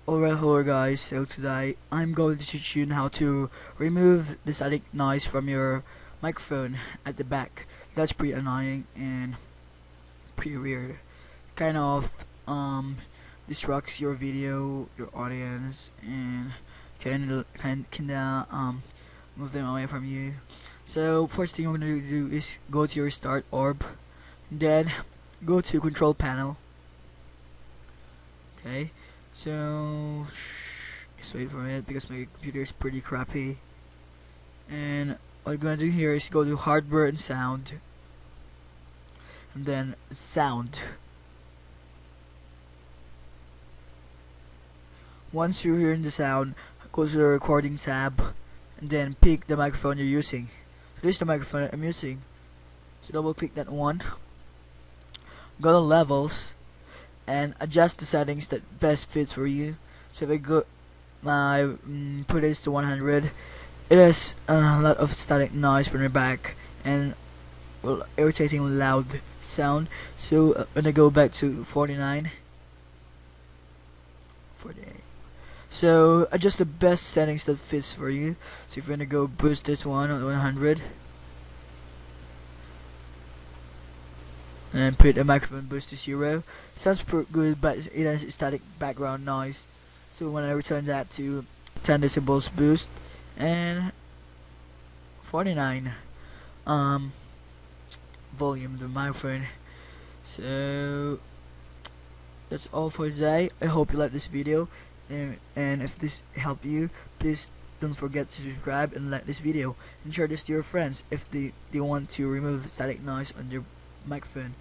Alright, hello guys, so today I'm going to teach you how to remove the static noise from your microphone at the back. That's pretty annoying and pretty weird. Kind of distracts your video, your audience, and can move them away from you. So first thing I'm gonna do is go to your start orb, then go to control panel. Okay, so just wait for a minute because my computer is pretty crappy. And what I'm gonna do here is go to hardware and sound, and then sound. Once you're hearing the sound, go to the recording tab, and then pick the microphone you're using. So this is the microphone I'm using. So double click that one. Go to levels and adjust the settings that best fits for you. So if I go, put this to 100, it has a lot of static noise from the back and irritating loud sound. So when I go back to 48. So adjust the best settings that fits for you. So if you're gonna go boost this one on 100 and put a microphone boost to 0, sounds pretty good, but it has static background noise. So when I return that to 10 decibels boost and 49 volume of the microphone. So that's all for today. I hope you like this video, and if this helped you, please don't forget to subscribe and like this video and share this to your friends if they want to remove static noise on their microphone.